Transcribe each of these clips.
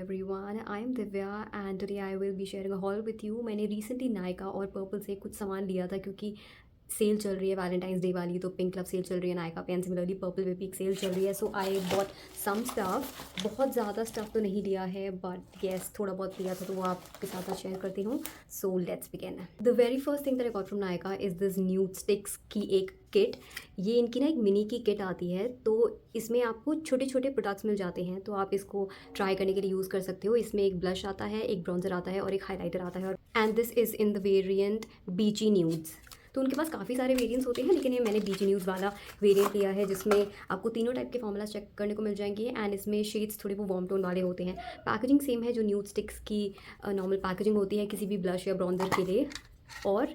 everyone, I am Divya and today I will be sharing a haul with you. मैंने recently Nykaa और purple से कुछ सामान लिया था क्योंकि सेल चल रही है वैलेंटाइंस डे वाली, तो पिंक क्लब सेल चल रही है नायका पे एंड सिमिलरली पर्पल पे भी एक सेल चल रही है. So I bought some stuff. बहुत ज़्यादा स्टफ तो नहीं लिया है बट येस थोड़ा बहुत लिया था तो वो आपके साथ आज शेयर करती हूँ. So let's begin. The very first thing that I got from Nykaa is this nude sticks की एक किट. ये इनकी ना एक मिनी की किट आती है, तो इसमें आपको छोटे छोटे प्रोडक्ट्स मिल जाते हैं, तो आप इसको ट्राई करने के लिए यूज़ कर सकते हो. इसमें एक ब्लश आता है, एक ब्राउज़र आता है और एक हाइलाइटर आता है. And this is in the variant बीची न्यूड्स. तो उनके पास काफ़ी सारे वेरिएंट्स होते हैं, लेकिन ये मैंने बीची न्यूज़ वाला वेरिएंट लिया है जिसमें आपको तीनों टाइप के फॉर्मूलाज चेक करने को मिल जाएंगे. एंड इसमें शेड्स थोड़े वो वार्म टोन वाले होते हैं. पैकेजिंग सेम है जो न्यूड स्टिक्स की नॉर्मल पैकेजिंग होती है किसी भी ब्लश या ब्राउज़र के लिए. और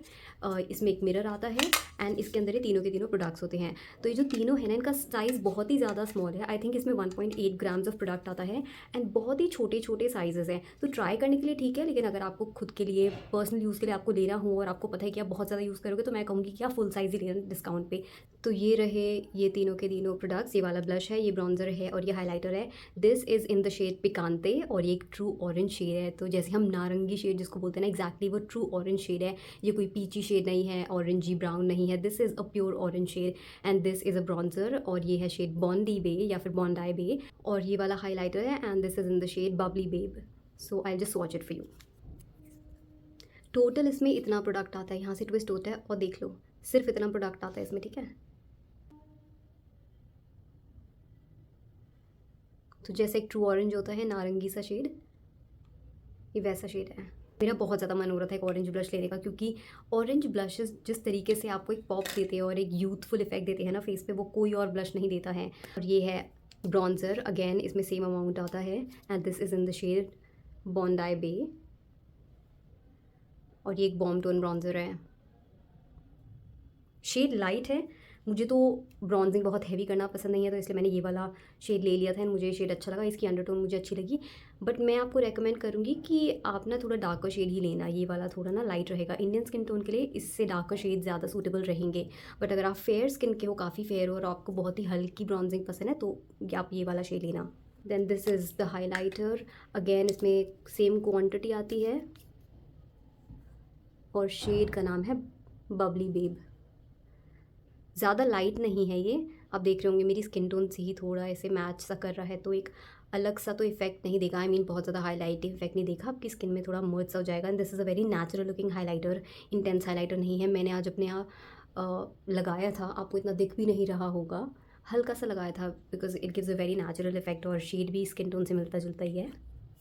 इसमें एक मिरर आता है एंड इसके अंदर ये तीनों के तीनों प्रोडक्ट्स होते हैं. तो ये जो तीनों है ना, इनका साइज़ बहुत ही ज़्यादा स्मॉल है. आई थिंक इसमें 1.8 ग्राम्स ऑफ प्रोडक्ट आता है एंड बहुत ही छोटे छोटे साइजेस हैं. तो ट्राई करने के लिए ठीक है, लेकिन अगर आपको खुद के लिए पर्सनल यूज़ के लिए आपको लेना हो और आपको पता है कि आप बहुत ज़्यादा यूज़ करोगे, तो मैं कहूँगी कि आप फुल साइज़ ही लेना डिस्काउंट पे. तो ये रहे ये तीनों के तीनों प्रोडक्ट्स. ये वाला ब्लश है, ये ब्राउज़र है और ये हाईलाइटर है. This is in the shade picante और ये एक ट्रू ऑरेंज शेड है. तो जैसे हम नारंगी शेड जिसको बोलते हैं ना, एग्जैक्टली वो ट्रू ऑरेंज शेड है. ये कोई पीची शेड नहीं है, ऑरेंजी ब्राउन नहीं है. This is a pure orange shade and this is a browser और ये है शेड बॉन्डी बे या फिर बॉन्डाई बे. और ये वाला हाईलाइटर है and this is in the shade bubbly babe. So I just watch it for you. Total इसमें इतना प्रोडक्ट आता है. यहाँ से ट्विस्ट होता है और देख लो, सिर्फ इतना प्रोडक्ट आता है इसमें. ठीक है, तो जैसे एक ट्रू ऑरेंज होता है नारंगी सा शेड, ये वैसा शेड है. मेरा बहुत ज़्यादा मन हो रहा था एक ऑरेंज ब्लश लेने का, क्योंकि ऑरेंज ब्लशेस जिस तरीके से आपको एक पॉप देते हैं और एक यूथफुल इफेक्ट देते हैं ना फेस पे, वो कोई और ब्लश नहीं देता है. और ये है ब्राउज़र, अगेन इसमें सेम अमाउंट आता है and this is in the shade Bondi bae. और ये एक बॉम टोन ब्राउज़र है, शेड लाइट है. मुझे तो ब्राउजिंग बहुत हैवी करना पसंद नहीं है, तो इसलिए मैंने ये वाला शेड ले लिया था एंड मुझे ये शेड अच्छा लगा. इसकी अंडरटोन मुझे अच्छी लगी, बट मैं आपको रेकमेंड करूँगी कि आप ना थोड़ा डार्कर शेड ही लेना. ये वाला थोड़ा ना लाइट रहेगा. इंडियन स्किन टोन के लिए इससे डार्कर शेड ज़्यादा सूटेबल रहेंगे. बट अगर आप फेयर स्किन के हो, काफ़ी फेयर हो और आपको बहुत ही हल्की ब्राउजिंग पसंद है, तो आप ये वाला शेड लेना. Then this is the highlighter. Again इसमें सेम क्वान्टिटी आती है और शेड का नाम है बबली बेब. ज़्यादा लाइट नहीं है ये, आप देख रहे होंगे मेरी स्किन टोन से ही थोड़ा ऐसे मैच सा कर रहा है, तो एक अलग सा तो इफेक्ट नहीं देगा. आई मीन बहुत ज़्यादा हाईलाइटिंग इफेक्ट नहीं देगा, आपकी स्किन में थोड़ा मर्ज सा हो जाएगा. And this is a very natural looking highlighter. Intense highlighter नहीं है. मैंने आज अपने यहाँ लगाया था, आपको इतना दिख भी नहीं रहा होगा, हल्का सा लगाया था because it gives a very natural effect और शेड भी स्किन टोन से मिलता जुलता ही है.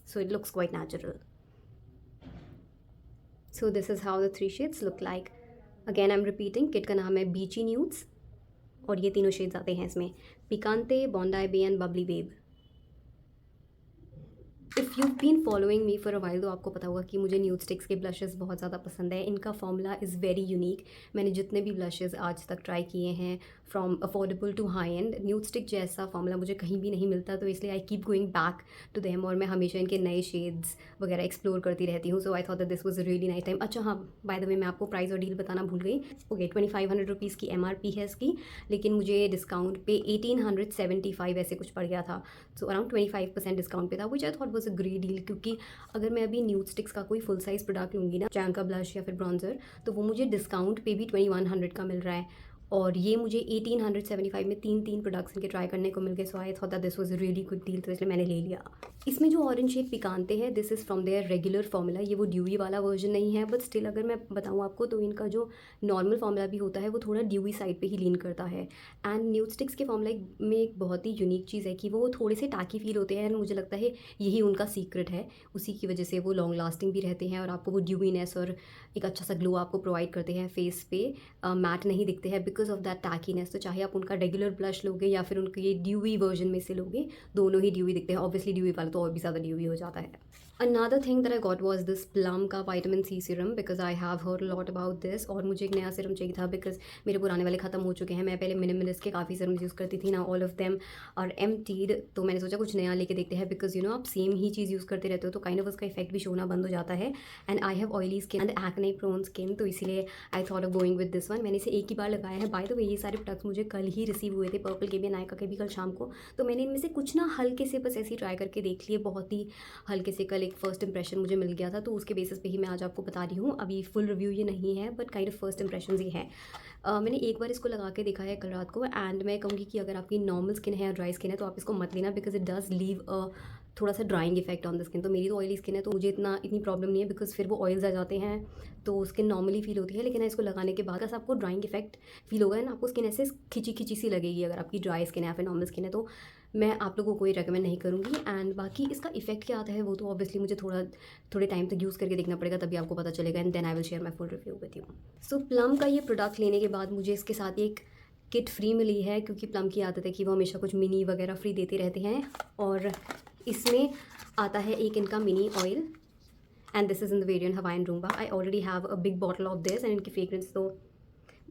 So it looks quite natural. So this is how the 3 shades look like. Again I am repeating, kit का नाम है बीची न्यूड्स और ये तीनों शेड्स आते हैं इसमें, picante, Bondi bae and bubbly babe. If you been following me for a while, तो आपको पता होगा कि मुझे न्यूड स्टिक्स के ब्लशेस बहुत ज़्यादा पसंद है. इनका फॉर्मूला इज़ वेरी यूनिक. मैंने जितने भी ब्लशेस आज तक ट्राई किए हैं, from affordable to high end, nude stick जैसा फॉर्मूला मुझे कहीं भी नहीं मिलता. तो इसलिए I keep going back to them और मैं हमेशा इनके नए शेड्स वगैरह एक्सप्लोर करती रहती हूँ. So I thought that this was really nice time. अच्छा हाँ, बाय द वे मैं आपको प्राइस और डील बताना भूल गई. ओके, 2500 रुपीज़ की MRP है इसकी, लेकिन मुझे डिस्काउंट पे 1875 ऐसे कुछ पड़ गया था. सो अराउंड 25% डिस्काउंट पे था, which I thought was a great deal. क्योंकि अगर मैं अभी न्यूड स्टिक्स का कोई फुल साइज़ प्रोडक्ट लूँगी ना, चाहे का ब्लश या फिर ब्राउज़र, तो वो मुझे डिस्काउंट पे भी 2100 का मिल रहा है और ये मुझे 1875 में तीन प्रोडक्ट्स इनके ट्राई करने को मिल गए. So I thought that this was a really good deal, तो इसलिए मैंने ले लिया. इसमें जो ऑरेंज शेड पिकांते हैं, this is from there regular formula. ये वो ड्यूई वाला वर्जन नहीं है, बट स्टिल अगर मैं बताऊँ आपको, तो इनका जो नॉर्मल फॉर्मूला भी होता है वो थोड़ा ड्यूई साइड पे ही लीन करता है. एंड न्यूड स्टिक्स के फॉर्मूला में एक बहुत ही यूनिक चीज़ है कि वो थोड़े से टाकी फील होते हैं एंड मुझे लगता है यही उनका सीक्रेट है. उसी की वजह से वो लॉन्ग लास्टिंग भी रहते हैं और आपको वो ड्यूईनेस और एक अच्छा सा ग्लो आपको प्रोवाइड करते हैं फेस पे. मैट नहीं दिखते हैं बिकॉज ऑफ दैट टैकीनेस. तो चाहे आप उनका रेगुलर ब्लश लोगे या फिर उनके ये ड्यूई वर्जन में से लोगे, दोनों ही ड्यूई दिखते हैं. ऑब्वियसली ड्यूई वाला तो और भी ज़्यादा ड्यूई हो जाता है. Another thing that I got was this plum का vitamin C serum, because I have heard lot about this. और मुझे एक नया सीरम चाहिए था बिकॉज मेरे पुराने वाले ख़त्म हो चुके हैं. मैं पहले मिनिमलिस्ट के काफ़ी सीरम्स यूज़ करती थी ना, all of them are emptied. तो मैंने सोचा कुछ नया लेके देखते हैं, बिकॉज यू नो आप सेम ही चीज़ यूज़ करते रहते हो तो काइंड ऑफ उसका इफेक्ट भी शोना बंद हो जाता है. And I have oily skin and acne prone skin, तो इसीलिए I thought of going with this one. मैंने इसे एक ही बार लगाया है बाय द वे ये सारे प्रोडक्ट्स मुझे कल ही रिसीव हुए थे, पर्पल के भी, नायका के भी कल शाम को। तो मैंने इनमें से कुछ ना हल्के से बस ऐसे ही ट्राई करके देख लिए, बहुत ही हल्के से। कल एक फ़र्स्ट इंप्रेशन मुझे मिल गया था, तो उसके बेसिस पे ही मैं आज आपको बता रही हूँ। अभी फुल रिव्यू ये नहीं है, but kind of first impression ही है। मैंने एक बार इसको लगा के देखा है कल रात को, एंड मैं कहूँगी कि अगर आपकी नॉर्मल स्किन है या ड्राई स्किन है तो आप इसको मत लेना, बिकॉज इट डज़ लीव थोड़ा सा drying effect on the skin. तो मेरी तो ऑयली स्किन है तो मुझे इतनी प्रॉब्लम नहीं है, बिकॉज फिर वो ऑयल्स आ जाते हैं तो स्किन नॉर्मली फील होती है। लेकिन इसको लगाने के बाद आपको ड्राइंग इफेक्ट फील होगा ना, आपको स्किन ऐसे खिंची खिंची सी लगेगी अगर आपकी ड्राई स्किन है या फिर नॉर्मल स्किन है। तो मैं आप लोगों को ये रेकमेंड नहीं करूँगी। एंड बाकी इसका इफेक्ट क्या आता है वो तो ऑब्वियसली मुझे थोड़े टाइम तक यूज़ करके देखना पड़ेगा, तभी आपको पता चलेगा, and then I will share my full review with you. So Plum का ये प्रोडक्ट लेने के बाद मुझे इसके साथ एक किट फ्री मिली है, क्योंकि प्लम की आदत है कि वो हमेशा कुछ मिनी वगैरह फ्री देते रहते हैं। और इसमें आता है एक इनका mini oil, and this is in the variant Hawaiian Rumba. I already have a big bottle of this, and इनकी फ्रेग्रेंस तो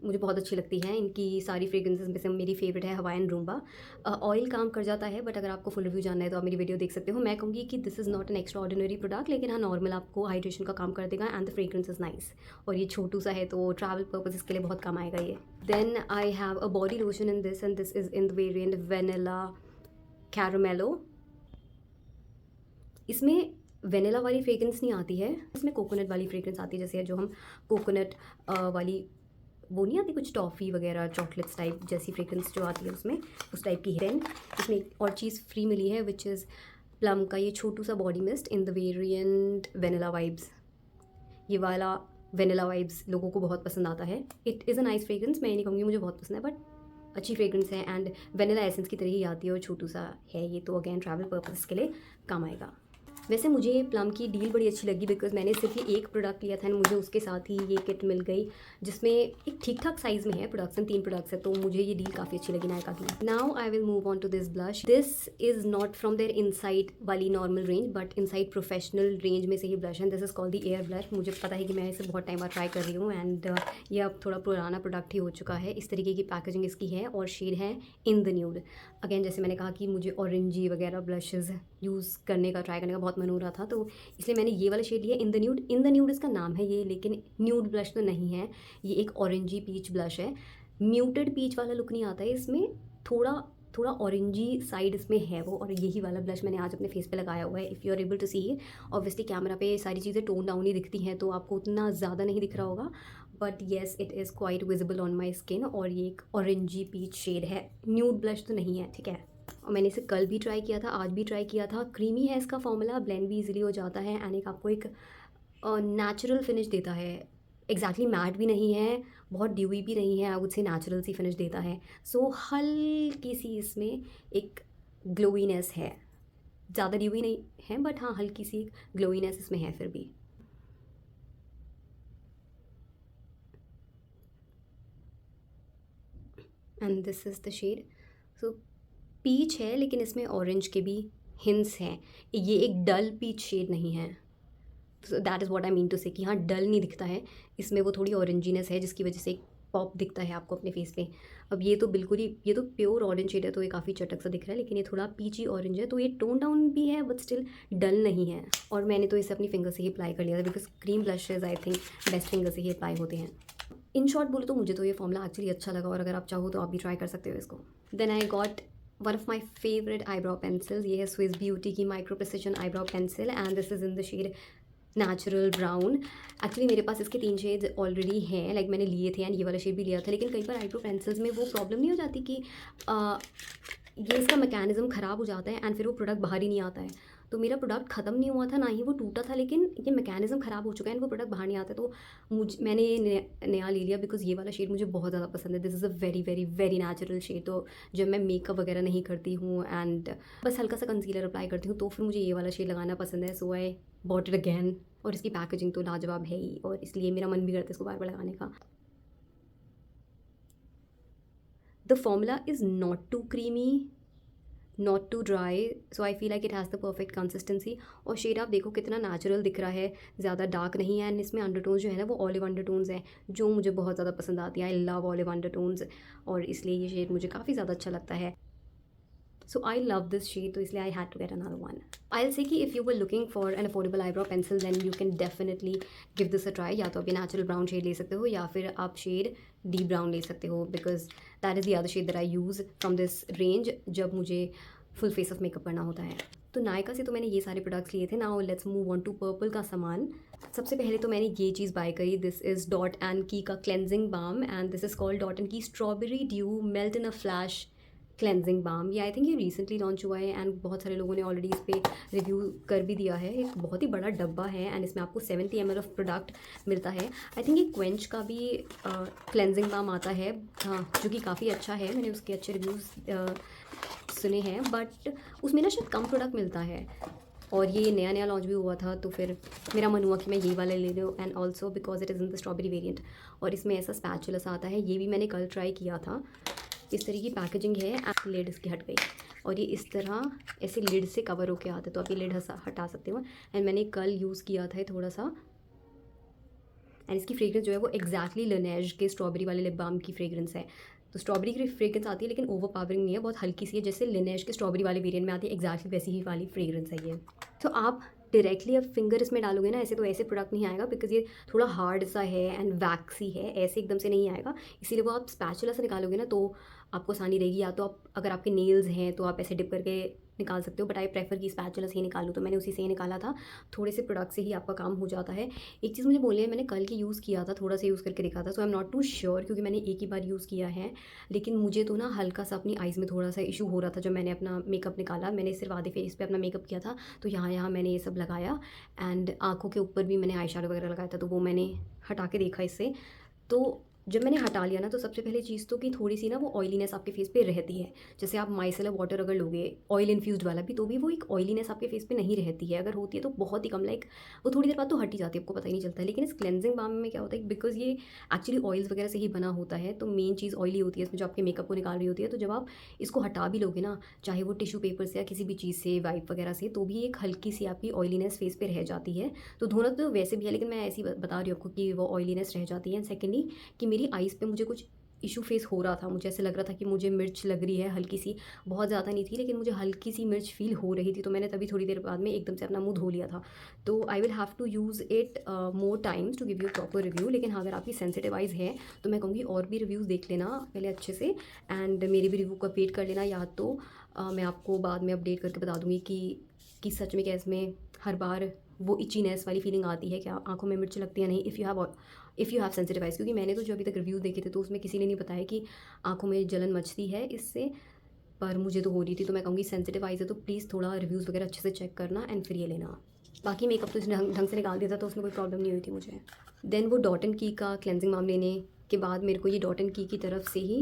मुझे बहुत अच्छी लगती है। इनकी सारी फ्रेग्रेंसेस में से मेरी फेवरेट है हवाइन रूम्बा। ऑयल काम कर जाता है, बट अगर आपको फुल रिव्यू जानना है तो आप मेरी वीडियो देख सकते हो। मैं कहूँगी कि this is not an extra ordinary product, लेकिन हाँ नॉर्मल आपको हाइड्रेशन का काम कर देगा, and the fragrance is nice. और ये छोटू सा है तो ट्रैवल पर्पज़ के लिए बहुत काम आएगा ये। Then I have a body lotion in this, and this is in the variant vanilla caramelo. इसमें वेनिला वाली फ्रेग्रेंस नहीं आती है, इसमें कोकोनट वाली फ्रेग्रेंस आती है, जैसे जो हम कोकोनट वाली वो नहीं आती कुछ टॉफ़ी वगैरह चॉकलेट्स टाइप जैसी फ्रेग्रेंस जो आती है उसमें, उस टाइप की। देन इसमें एक और चीज़ फ्री मिली है, विच इज़ प्लम का ये छोटू सा body mist in the variant vanilla vibes. ये वाला वेनिला वाइब्स लोगों को बहुत पसंद आता है। It is a nice fragrance, मैं ये नहीं कहूँगी मुझे बहुत पसंद है, बट अच्छी फ्रेग्रेंस है, एंड वेनिला एसेंस की तरह ही आती है और छोटू सा है ये, तो अगेन ट्रैवल पर्पज़ के लिए काम आएगा। वैसे मुझे प्लम की डील बड़ी अच्छी लगी, बिकॉज मैंने सिर्फ ही एक प्रोडक्ट लिया था, एंड मुझे उसके साथ ही ये किट मिल गई, जिसमें एक ठीक ठाक साइज़ में है प्रोडक्शन, 3 प्रोडक्ट्स है, तो मुझे ये डील काफ़ी अच्छी लगी नायका की। Now I will move on to this blush. This is not from their Insight वाली normal range, but Insight professional range में से ही ब्लश है। This is called the air blush. मुझे पता है कि मैं इसे बहुत टाइम बाद ट्राई कर रही हूँ, एंड ये अब थोड़ा पुराना प्रोडक्ट ही हो चुका है। इस तरीके की पैकेजिंग इसकी है, और शेड है इन द न्यूड। अगेन जैसे मैंने कहा कि मुझे ऑरेंजी वगैरह ब्लशेज़ यूज़ करने का, ट्राई करने का बहुत मन हो रहा था, तो इसलिए मैंने ये वाला शेड लिया in the nude. In the nude इसका नाम है ये, लेकिन न्यूड ब्लश तो नहीं है, ये एक ऑरेंजी पीच ब्लश है। म्यूटेड पीच वाला लुक नहीं आता है इसमें, थोड़ा ऑरेंजी साइड इसमें है वो। और यही वाला ब्लश मैंने आज अपने फेस पे लगाया हुआ है। If you are able to see, obviously camera पे ये सारी चीज़ें टोन डाउन ही दिखती हैं, तो आपको उतना ज़्यादा नहीं दिख रहा होगा, but yes it is quite visible on my skin. और ये एक ऑरेंजी पीच शेड है, न्यूड ब्लश तो नहीं है, ठीक है। और मैंने इसे कल भी ट्राई किया था, आज भी ट्राई किया था। क्रीमी है इसका फॉर्मूला, ब्लेंड भी इजीली हो जाता है, एंड एक आपको एक नेचुरल फिनिश देता है। एग्जैक्टली मैट भी नहीं है, बहुत ड्यूई भी नहीं है, आई वुड से नेचुरल सी फिनिश देता है। सो हल्की सी इसमें एक ग्लोईनेस है, ज़्यादा ड्यूई नहीं है, बट हाँ हल्की सी एक ग्लोईनेस इसमें है फिर भी। And this is the shade. So peach है, लेकिन इसमें ऑरेंज के भी हिंट्स हैं। ये एक डल पीच शेड नहीं है, so that is what I mean to say कि हाँ डल नहीं दिखता है इसमें, वो थोड़ी ऑरेंजीनेस है जिसकी वजह से एक पॉप दिखता है आपको अपने फेस पे। अब ये तो बिल्कुल ही, ये तो प्योर ऑरेंज शेड है, तो ये काफ़ी चटक सा दिख रहा है, लेकिन ये थोड़ा पीची ऑरेंज है, तो ये टोन डाउन भी है बट स्टिल डल नहीं है। और मैंने तो इसे अपनी फिंगर से ही अप्लाई कर लिया था, because cream blushes I think best finger से ही अप्लाई होते हैं। इन शॉर्ट बोलो तो मुझे तो ये फॉर्मूला एक्चुअली अच्छा लगा, और अगर आप चाहो तो आप भी ट्राई कर सकते हो इसको। Then I got one of my favourite eyebrow pencils. ये है स्विस ब्यूटी की micro precision eyebrow pencil, and this is in the shade natural brown. Actually मेरे पास इसके 3 शेड्स ऑलरेडी हैं, लाइक मैंने लिए थे, एंड ये वाला शेड भी लिया था। लेकिन कई बार आईब्रो पेंसिल्स में वो प्रॉब्लम नहीं हो जाती कि ये इसका मैकेनिज़्म ख़राब हो जाता है, एंड फिर वो प्रोडक्ट बाहर ही नहीं आता है। तो मेरा प्रोडक्ट ख़त्म नहीं हुआ था, ना ही वो टूटा था, लेकिन ये मैकेनिज़्म ख़राब हो चुका है, एंड वो प्रोडक्ट बाहर नहीं आता। तो मैंने ये नया ले लिया, बिकॉज ये वाला शेड मुझे बहुत ज़्यादा पसंद है। This is a very very very natural shade. तो जब मैं मेकअप वगैरह नहीं करती हूँ, एंड बस हल्का सा कंसीलर अप्लाई करती हूँ, तो फिर मुझे ये वाला शेड लगाना पसंद है। So I bought it again. और इसकी पैकेजिंग तो लाजवाब है ही, और इसलिए मेरा मन भी करता है इसको बार बार लगाने का। The formula is not too creamy, not too dry, so I feel like it has the perfect consistency. और शेड आप देखो कितना नेचुरल दिख रहा है, ज़्यादा डार्क नहीं है, एंड इसमें अंडरटोन्स जो है ना वो ऑलिव अंडरटोन्स हैं, जो मुझे बहुत ज़्यादा पसंद आती है। आई लव ऑलिव अंडरटोन्स, और इसलिए ये शेड मुझे काफ़ी ज़्यादा अच्छा लगता है। So I love this shade, तो इसलिए I had to get another one. I say कि if you were looking for an affordable eyebrow pencil then you can definitely give this a try. या तो आप ये नेचुरल ब्राउन शेड ले सकते हो या फिर आप शेड डीप ब्राउन ले सकते हो, because that is the other shade that I use from this range जब मुझे फुल फेस ऑफ मेकअप करना होता है. तो नायका से तो मैंने ये सारे प्रोडक्ट्स लिए थे. Now let's move on to Purplle का सामान. सबसे पहले तो मैंने ये चीज़ बाय करी. दिस इज़ डॉट एंड की का cleansing balm and this is called Dot and Key strawberry dew melt in a flash cleansing balm. ये आई थिंक ये रिसेंटली लॉन्च हुआ है एंड बहुत सारे लोगों ने ऑलरेडी इस पर रिव्यू कर भी दिया है. एक बहुत ही बड़ा डब्बा है एंड इसमें आपको 70 ml ऑफ प्रोडक्ट मिलता है. आई थिंक ये क्वेंच का भी क्लेंजिंग बाम आता है, जो कि काफ़ी अच्छा है. मैंने उसके अच्छे रिव्यूज़ सुने हैं, बट उसमें ना शायद कम प्रोडक्ट मिलता है और ये नया नया लॉन्च भी हुआ था, तो फिर मेरा मन हुआ कि मैं ये वाला ले लूँ. And also because it is in the strawberry variant. और इसमें ऐसा स्पैचुला सा आता है, ये भी मैंने कल ट्राई किया था. इस तरह की पैकेजिंग है एंड लिड इसकी हट गई और ये इस तरह ऐसे लिड से कवर होके आता है, तो आप ये लिड हटा सकते हो. एंड मैंने कल यूज़ किया था थोड़ा सा एंड इसकी फ्रेग्रेंस जो है वो एग्जैक्टली लनेज के स्ट्रॉबेरी वाले लिप बाम की फ्रेग्रेंस है. तो स्ट्रॉबेरी की फ्रेग्रेंस आती है लेकिन ओवर पावरिंग नहीं है, बहुत हल्की सी है, जैसे लिनेज के स्ट्रॉबेरी वाले वेरिएंट में आती है एग्जैक्टली वैसी ही वाली फ्रेग्रेंस है ये. तो आप डायरेक्टली अब फिंगर इसमें डालोगे ना ऐसे, तो ऐसे प्रोडक्ट नहीं आएगा बिकॉज ये थोड़ा हार्ड सा है एंड वैक्सी है, ऐसे एकदम से नहीं आएगा. इसीलिए वो आप स्पैचुला से निकालोगे ना तो आपको आसानी रहेगी. या तो आप अगर आपके नेल्स हैं तो आप ऐसे डिप करके निकाल सकते हो, बट आई प्रेफर कि स्पैचुला से ही निकालूँ, तो मैंने उसी से ही निकाला था. थोड़े से प्रोडक्ट से ही आपका काम हो जाता है. एक चीज़ मुझे बोलिए, मैंने कल की यूज़ किया था, थोड़ा सा यूज़ करके देखा था, so I am not too sure क्योंकि मैंने एक ही बार यूज़ किया है. लेकिन मुझे तो ना हल्का सा अपनी आइज़ में थोड़ा सा इशू हो रहा था जब मैंने अपना मेकअप निकाला. मैंने सिर्फ आधे फेस पे अपना मेकअप किया था, तो यहाँ मैंने ये सब लगाया एंड आँखों के ऊपर भी मैंने आई शैडो वगैरह लगाया था, तो वो मैंने हटा के देखा इससे. तो जब मैंने हटा लिया ना, तो सबसे पहले चीज़ तो कि थोड़ी सी ना वो ऑयलीनेस आपके फेस पे रहती है. जैसे आप माइसेलर वाटर अगर लोगे ऑयल इन्फ्यूज्ड वाला भी, तो भी वो एक ऑयलीनेस आपके फेस पे नहीं रहती है. अगर होती है तो बहुत ही कम, लाइक वो थोड़ी देर बाद तो हट ही जाती है, आपको पता ही नहीं चलता है. लेकिन इस क्लेंजिंग बाम में क्या होता है, बिकॉज ये एक्चुअली ऑयल्स वगैरह से ही बना होता है, तो मेन चीज़ ऑयली होती है इसमें जो आपके मेकअप को निकाल रही होती है. तो जब आप इसको हटा भी लोगे ना, चाहे वो टिश्यू पेपर से या किसी भी चीज़ से, वाइप वगैरह से, तो भी एक हल्की सी आपकी ऑयलीनेस फेस पे रह जाती है. तो धोना तो वैसे भी है, लेकिन मैं ऐसी बता रही हूँ आपको कि वो ऑयलीनेस रह जाती है. एंड सेकेंडली कि मेरी आइज़ पे मुझे कुछ इशू फेस हो रहा था, मुझे ऐसे लग रहा था कि मुझे मिर्च लग रही है हल्की सी, बहुत ज़्यादा नहीं थी लेकिन मुझे हल्की सी मिर्च फील हो रही थी. तो मैंने तभी थोड़ी देर बाद में एकदम से अपना मुंह धो लिया था. तो I will have to use it more times to give you proper review. लेकिन हाँ, अगर आपकी सेंसिटिव आइज़ है तो मैं कहूँगी और भी रिव्यूज़ देख लेना पहले अच्छे से एंड मेरे भी रिव्यू का वेट कर लेना. या तो मैं आपको बाद में अपडेट करके बता दूँगी कि सच में क्या इसमें हर बार वो इचीनेस वाली फीलिंग आती है, क्या आंखों में मिर्च लगती है नहीं, if you have sensitive eyes. क्योंकि मैंने तो जो अभी तक रिव्यूज़ देखे थे तो उसमें किसी ने नहीं बताया कि आंखों में जलन मचती है इससे, पर मुझे तो हो रही थी. तो मैं कहूँगी सेंसिटिव आइज़ है तो प्लीज़ थोड़ा रिव्यूज़ वगैरह अच्छे से चेक करना एंड फिर ये लेना. बाकी मेकअप तो इसने ढंग से निकाल दिया था, तो उसमें कोई प्रॉब्लम नहीं हुई थी मुझे. देन वो डॉट एंड की का क्लेंजिंग बाम लेने के बाद मेरे को ये डॉट एंड की तरफ से ही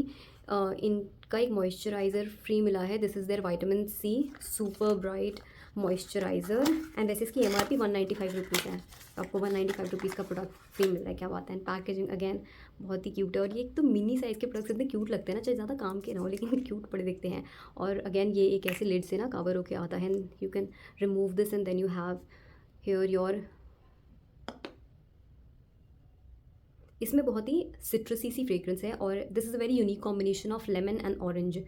इनका एक मॉइस्चराइज़र फ्री मिला है. This is their vitamin C super bright moisturiser and वैसे इसकी MRP 195 रुपीज़ है. आपको 195 रुपीज़ का प्रोडक्ट फ्री मिल रहा है, क्या बात है. एंड पैकेजिंग अगेन बहुत ही क्यूट है. और ये एक तो मिनी साइज़ के प्रोडक्ट्स इतने क्यूट लगते हैं ना, चाहे ज़्यादा काम के ना हो लेकिन क्यूट पड़े दिखते हैं. और अगेन ये एक ऐसे लिड से ना कवर होके आता है, you can remove this and then you have here your. इसमें बहुत ही सिट्रसी सी फ्रेग्रेंस है और this is a very unique combination of lemon and orange.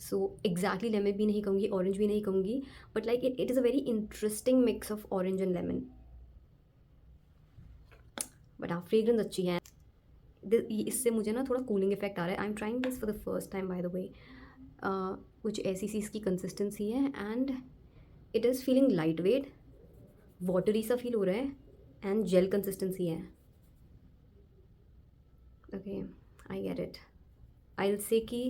So exactly lemon भी नहीं कहूँगी, ऑरेंज भी नहीं कहूँगी, but like it is a very interesting mix of orange and lemon. But हाँ, फ्रेग्रेंस अच्छी है. इससे मुझे ना थोड़ा कूलिंग इफेक्ट आ रहा है. I am trying this for the first time by the way. कुछ ऐसी सी इसकी कंसिस्टेंसी है and it is feeling light weight, watery सा फील हो रहा है एंड जेल कंसिस्टेंसी है. Okay, I get it. I will say कि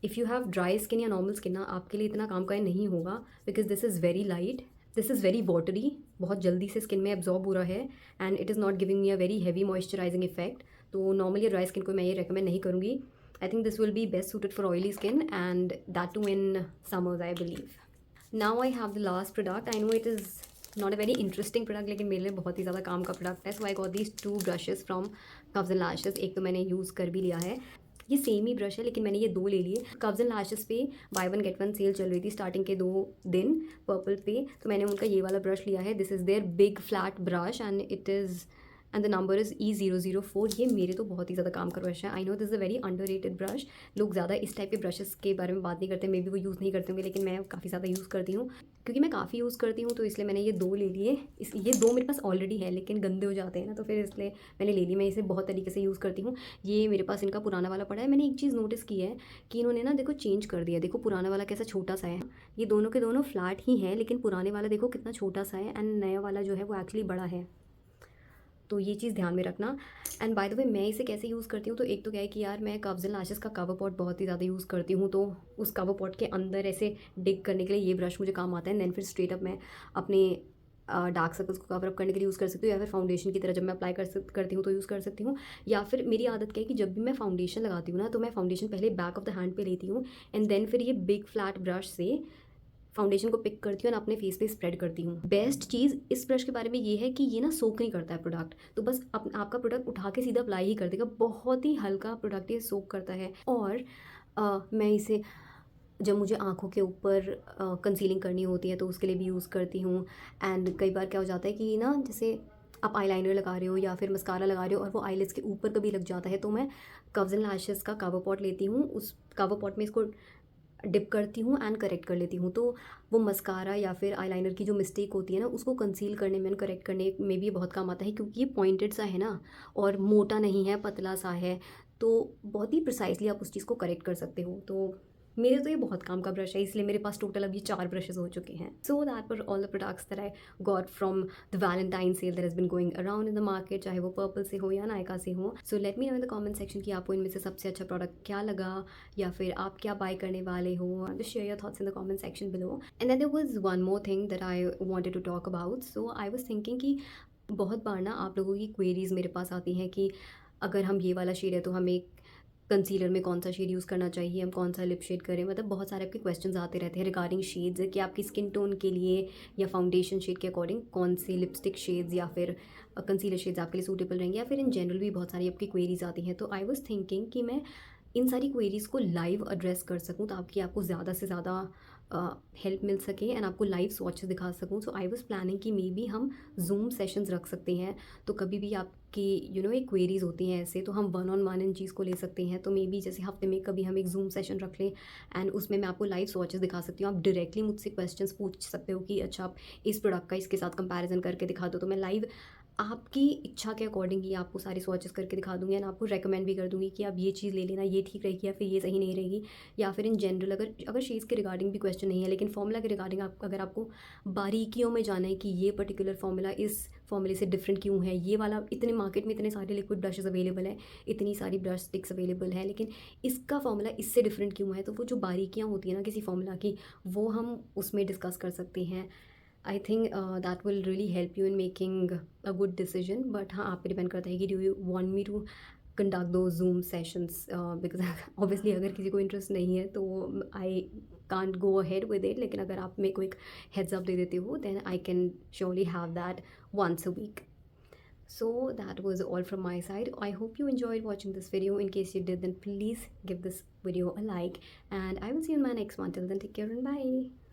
if you have dry skin या नॉर्मल स्किन ना, आपके लिए इतना काम का नहीं होगा because this is very light, this is very watery, बहुत जल्दी से स्किन में एब्जॉर्ब हो रहा है and it is not giving me a very heavy moisturising effect. तो नॉर्मली ड्राई स्किन को मैं ये रिकमेंड नहीं करूँगी. I think this will be best suited for oily skin and that too in summers I believe. Now I have the last product. I know it is not a very interesting product लेकिन मेरे लिए बहुत ही ज़्यादा काम का product है. So I got these 2 brushes from curves and lashes. एक तो मैंने यूज़ कर भी लिया है, ये सेम ही ब्रश है लेकिन मैंने ये 2 ले लिए. कर्व्स एंड लैशेज़ पे बाय 1 गेट 1 सेल चल रही थी स्टार्टिंग के 2 दिन पर्पल पे, तो मैंने उनका ये वाला ब्रश लिया है. This is their big flat brush and it is and the number is E004। ये मेरे तो बहुत ही ज़्यादा काम का ब्रश है। I know this is a very underrated brush. लोग ज़्यादा इस टाइप के ब्रशेस के बारे में बात नहीं करते, मे बी वो यूज़ नहीं करते होंगे, लेकिन मैं काफ़ी ज़्यादा यूज़ करती हूँ। क्योंकि मैं काफ़ी यूज़ करती हूँ तो इसलिए मैंने ये 2 ले लिए। ये 2 मेरे पास ऑलरेडी है, लेकिन गंदे हो जाते हैं ना, तो फिर इसलिए मैंने ले ली। मैं इसे बहुत तरीके से यूज़ करती हूँ। ये मेरे पास इनका पुराना वाला पड़ा है। मैंने एक चीज़ नोटिस की है कि इन्होंने ना देखो चेंज कर दिया। देखो पुराना वाला कैसा छोटा सा है, ये दोनों के दोनों फ्लैट ही हैं, लेकिन पुराने वाला देखो कितना छोटा सा है एंड नया वाला जो है वो एक्चुअली बड़ा है। तो ये चीज़ ध्यान में रखना। एंड बाय द वे मैं इसे कैसे यूज़ करती हूँ, तो एक तो क्या है कि यार मैं कर्व्स एंड लैशेस का कवर पॉट बहुत ही ज़्यादा यूज़ करती हूँ, तो उस कवर पॉट के अंदर ऐसे डिग करने के लिए ये ब्रश मुझे काम आता है। देन फिर स्ट्रेट अप मैं अपने डार्क सर्कल्स को कवर अप करने के लिए यूज़ कर सकती हूँ, या फिर फाउंडेशन की तरह जब मैं अप्लाई करती हूँ तो यूज़ कर सकती हूँ। या फिर मेरी आदत क्या है कि जब भी मैं फाउंडेशन लगाती हूँ ना, तो मैं फाउंडेशन पहले बैक ऑफ द हैंड पे लेती हूँ एंड देन फिर ये बिग फ्लैट ब्रश से फाउंडेशन को पिक करती हूँ और अपने फेस पे स्प्रेड करती हूँ। बेस्ट चीज़ इस ब्रश के बारे में ये है कि ये ना सोक नहीं करता है प्रोडक्ट, तो बस आपका प्रोडक्ट उठा के सीधा अप्लाई ही कर देगा। बहुत ही हल्का प्रोडक्ट ये सोक करता है। और मैं इसे जब मुझे आँखों के ऊपर कंसीलिंग करनी होती है तो उसके लिए भी यूज़ करती हूँ। एंड कई बार क्या हो जाता है कि ना, जैसे आप आईलाइनर लगा रहे हो या फिर मस्कारा लगा रहे हो और वो आईलिड्स के ऊपर कभी लग जाता है, तो मैं कर्व्स एंड लैशेस का कवर पॉट लेती हूँ। उस कवर पॉट में इसको डिप करती हूँ एंड करेक्ट कर लेती हूँ, तो वो मस्कारा या फिर आईलाइनर की जो मिस्टेक होती है ना, उसको कंसील करने में, करेक्ट करने में भी बहुत काम आता है। क्योंकि ये पॉइंटेड सा है ना, और मोटा नहीं है, पतला सा है, तो बहुत ही प्रिसाइसली आप उस चीज़ को करेक्ट कर सकते हो। तो मेरे तो ये बहुत काम का ब्रश है, इसलिए मेरे पास टोटल अभी 4 ब्रशेज़ हो चुके हैं। So that were all the products that I got from the Valentine sale that has been going around in the market, चाहे वो पर्पल से हो या नायका से हो। So let me know in the comment section कि आपको इनमें से सबसे अच्छा प्रोडक्ट क्या लगा, या फिर आप क्या बाय करने वाले हो। Just share your thoughts in the comment section below. And then there was one more thing that I wanted to talk about. So I was thinking कि बहुत बार ना आप लोगों की क्वेरीज मेरे पास आती हैं कि अगर हम ये वाला शेड है तो हमें कंसीलर में कौन सा शेड यूज़ करना चाहिए, हम कौन सा लिप शेड करें। मतलब बहुत सारे आपके क्वेश्चंस आते रहते हैं रिगार्डिंग शेड्स, कि आपकी स्किन टोन के लिए या फाउंडेशन शेड के अकॉर्डिंग कौन से लिपस्टिक शेड्स या फिर कंसीलर शेड्स आपके लिए सूटेबल रहेंगे, या फिर इन जनरल भी बहुत सारी आपकी क्वेरीज आती हैं। तो आई वाज थिंकिंग कि मैं इन सारी क्वेरीज़ को लाइव एड्रेस कर सकूँ, ताकि आपको ज़्यादा से ज़्यादा हेल्प मिल सके एंड आपको लाइव स्वॉचेस दिखा सकूँ। सो आई वाज प्लानिंग कि मे बी हम जूम सेशंस रख सकते हैं, तो कभी भी आपकी एक क्वेरीज होती हैं ऐसे, तो हम वन ऑन वन इन चीज़ को ले सकते हैं। तो मे बी जैसे हफ्ते में कभी हम एक जूम सेशन रख लें एंड उसमें मैं आपको लाइव स्वॉचेस दिखा सकती हूँ। आप डायरेक्टली मुझसे क्वेश्चंस पूछ सकते हो कि अच्छा आप इस प्रोडक्ट का इसके साथ कंपैरिजन करके दिखा दो, तो मैं लाइव आपकी इच्छा के अकॉर्डिंग ही आपको सारी स्वॉचेस करके दिखा दूँगी एंड आपको रेकमेंड भी कर दूँगी कि आप ये चीज़ ले लेना, ये ठीक रहेगी या फिर ये सही नहीं रहेगी। या फिर इन जनरल अगर शेड्स के रिगार्डिंग भी क्वेश्चन नहीं है, लेकिन फॉर्मूला के रिगार्डिंग अगर आपको बारीकियों में जाना है कि ये पर्टिकुलर फॉर्मूला इस फॉर्मूले से डिफरेंट क्यों है, ये वाला इतने मार्केट में इतने सारे लिक्विड ब्रशेस अवेलेबल है, इतनी सारी ब्रश स्टिक्स अवेलेबल है, लेकिन इसका फॉर्मूला इससे डिफरेंट क्यों है, तो वो जो बारीकियाँ होती हैं ना किसी फॉर्मूला की, वो हम उसमें डिस्कस कर सकते हैं। I think that will really help you in making a good decision. But हाँ, आप पे डिपेंड करता है कि do you want me to conduct दो जूम सेशंस, बिकॉज ऑब्वियसली अगर किसी को इंटरेस्ट नहीं है तो I can't go ahead with it. लेकिन अगर आप मेरे को एक हेड्स अप दे देते हो, then I can surely have that once a week. So that was all from my side. I hope you enjoyed watching this video. In case you did, then please give this video a like, and I will see you in my next one. Till then, take care and bye.